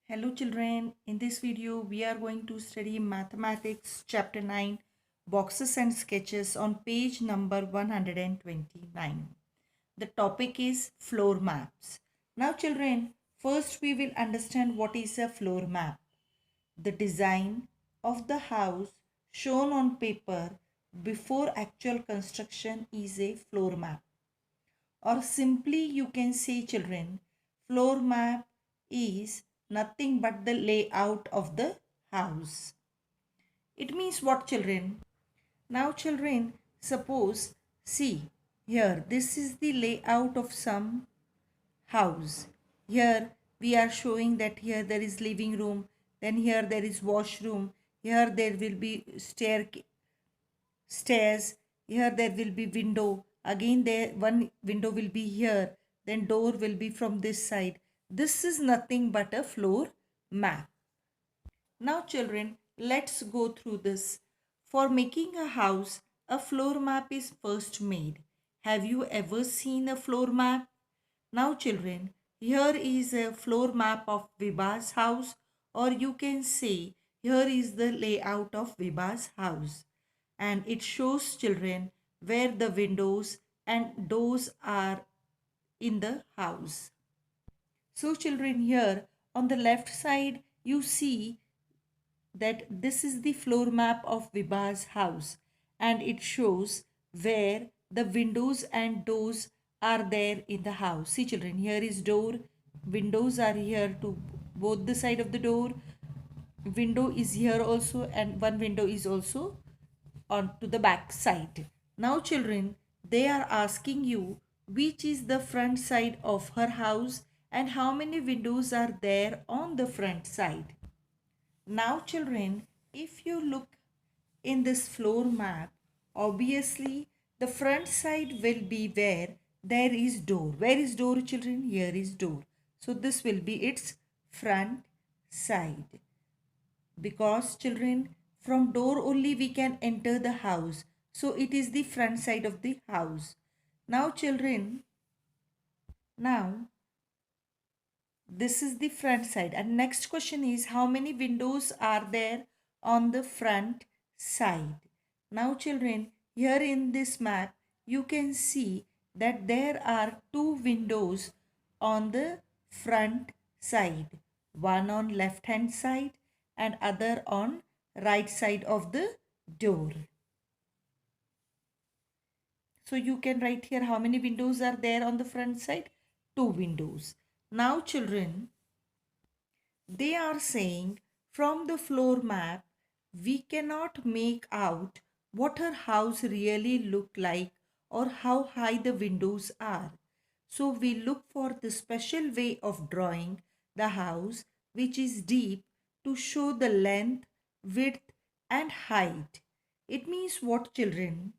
Hello children, in this video we are going to study Mathematics chapter 9 boxes and sketches on page number 129. The topic is floor maps. Now children, first we will understand what is a floor map. The design of the house shown on paper before actual construction is a floor map. Or simply you can say children, floor map is nothing but the layout of the house. It means what children? Now children, suppose see here this is the layout of some house. Here we are showing that here there is living room, then here there is washroom, here there will be stairs, here there will be window, again there one window will be here, then door will be from this side. This is nothing but a floor map. Now children, let's go through this. For making a house, a floor map is first made. Have you ever seen a floor map? Now children, here is a floor map of Vibha's house, or you can say here is the layout of Vibha's house, and it shows children where the windows and doors are in the house. So children, here on the left side you see that this is the floor map of Vibha's house, and it shows where the windows and doors are there in the house. See children, here is door, windows are here to both the side of the door, window is here also, and one window is also on to the back side. Now children, they are asking you which is the front side of her house and how many windows are there on the front side. Now children, if you look in this floor map, obviously the front side will be where there is door. Where is door children? Here is door. So this will be its front side. Because children, from door only we can enter the house. So it is the front side of the house. Now children, now this is the front side, and next question is how many windows are there on the front side. Now children, here in this map you can see that there are two windows on the front side, one on left hand side and other on right side of the door. So you can write here how many windows are there on the front side? Two windows. Now children, they are saying from the floor map, we cannot make out what her house really look like or how high the windows are. So we look for the special way of drawing the house which is deep to show the length, width and height. It means what children?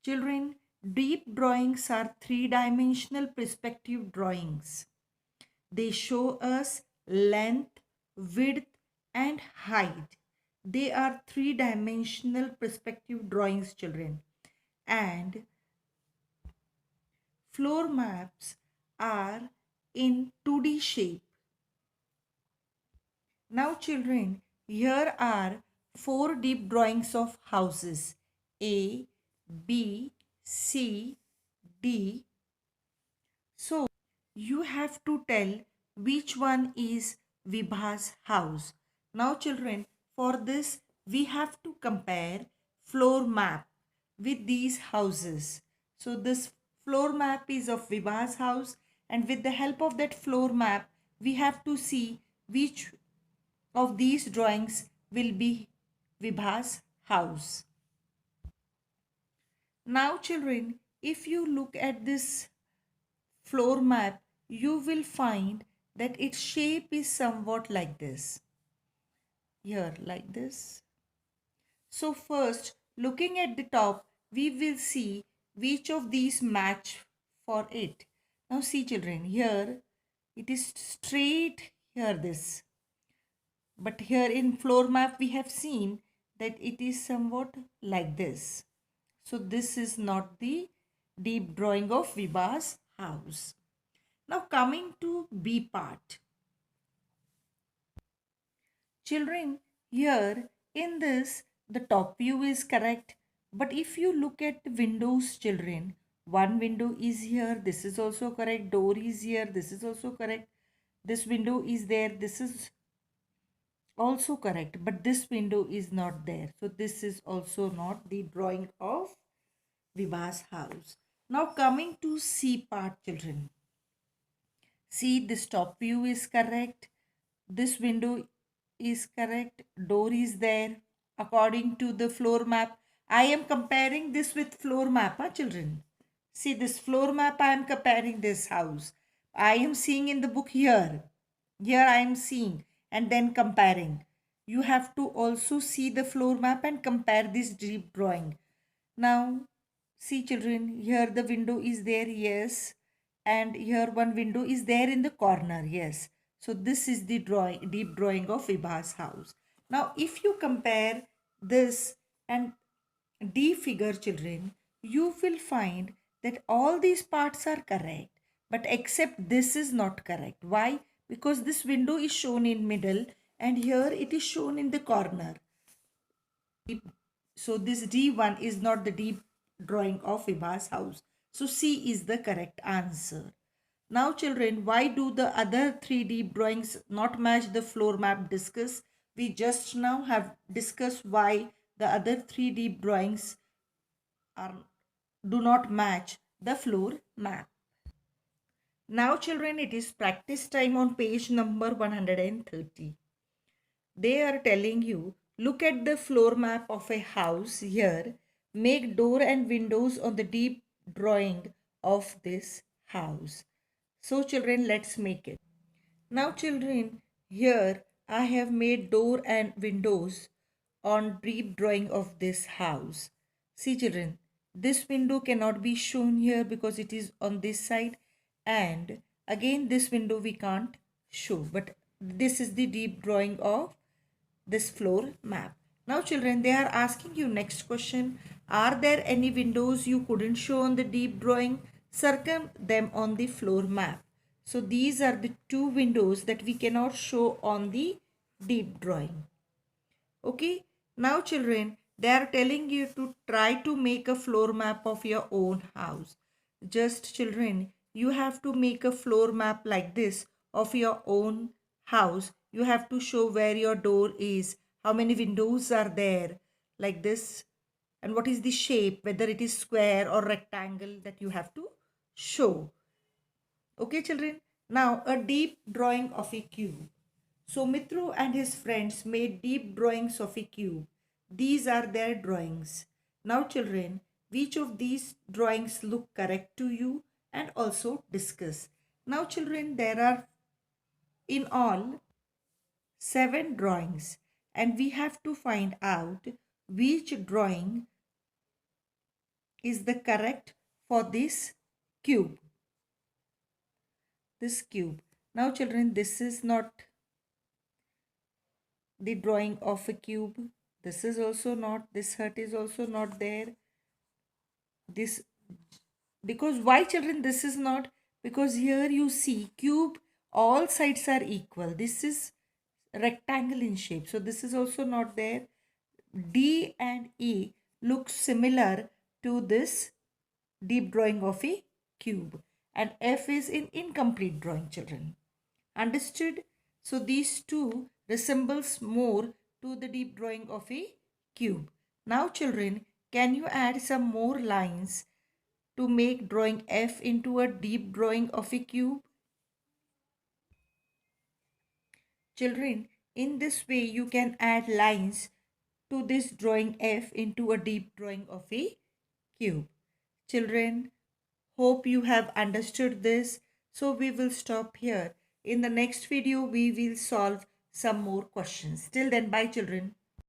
Children, deep drawings are three-dimensional perspective drawings. They show us length, width and height. They are three-dimensional perspective drawings children. And floor maps are in 2D shape. Now children, here are four deep drawings of houses A, B, C, D. So you have to tell which one is Vibha's house. Now children, for this we have to compare floor map with these houses. So this floor map is of Vibha's house, and with the help of that floor map we have to see which of these drawings will be Vibha's house. Now children, if you look at this floor map, you will find that its shape is somewhat like this. Here, like this. So first, looking at the top, we will see which of these match for it. Now see children, here it is straight, here this. But here in floor map, we have seen that it is somewhat like this. So this is not the deep drawing of Vibha's house. Now coming to B part. Children, here in this, the top view is correct. But if you look at the windows, children, one window is here, this is also correct. Door is here, this is also correct. This window is there, this is also correct. But this window is not there. So this is also not the drawing of Vibha's house. Now coming to C part, children. See, this top view is correct. This window is correct. Door is there. According to the floor map, I am comparing this with floor map, children. See, this floor map, I am comparing this house. I am seeing in the book here. Here I am seeing and then comparing. You have to also see the floor map and compare this deep drawing. Now, see children, here the window is there, yes. And here one window is there in the corner, yes. So this is the drawing, deep drawing of Vibha's house. Now, if you compare this and D figure, children, you will find that all these parts are correct, but except this is not correct. Why? Because this window is shown in middle and here it is shown in the corner. So this D1 is not the deep drawing of Vibha's house. So C is the correct answer. Now children, why do the other three deep drawings not match the floor map discuss? We just now have discussed why the other three deep drawings do not match the floor map. Now children, it is practice time on page number 130. They are telling you, look at the floor map of a house here. Make door and windows on the deep drawing of this house. So children, let's make it. Now children, here I have made door and windows on deep drawing of this house. See children, this window cannot be shown here because it is on this side, and again this window we can't show, but this is the deep drawing of this floor map. Now children, they are asking you next question. Are there any windows you couldn't show on the deep drawing? Circle them on the floor map. So these are the two windows that we cannot show on the deep drawing. Okay. Now children, they are telling you to try to make a floor map of your own house. Just children, you have to make a floor map like this of your own house. You have to show where your door is, how many windows are there, like this, and what is the shape, whether it is square or rectangle, that you have to show. Okay children, now a deep drawing of a cube. So Mitru and his friends made deep drawings of a cube. These are their drawings. Now children, which of these drawings look correct to you, and also discuss. Now children, there are in all 7 drawings and we have to find out which drawing is the correct for this cube. This cube. Now children, this is not the drawing of a cube. This is also not, this hut is also not there. This, because why children this is not? Because here you see cube, all sides are equal. This is rectangle in shape. So this is also not there. D and E look similar to this deep drawing of a cube. And F is in incomplete drawing, children. Understood? So these two resembles more to the deep drawing of a cube. Now children, can you add some more lines to make drawing F into a deep drawing of a cube? Children, in this way you can add lines to this drawing F into a deep drawing of a cube. Children, hope you have understood this. So we will stop here. In the next video, we will solve some more questions. Till then, bye children.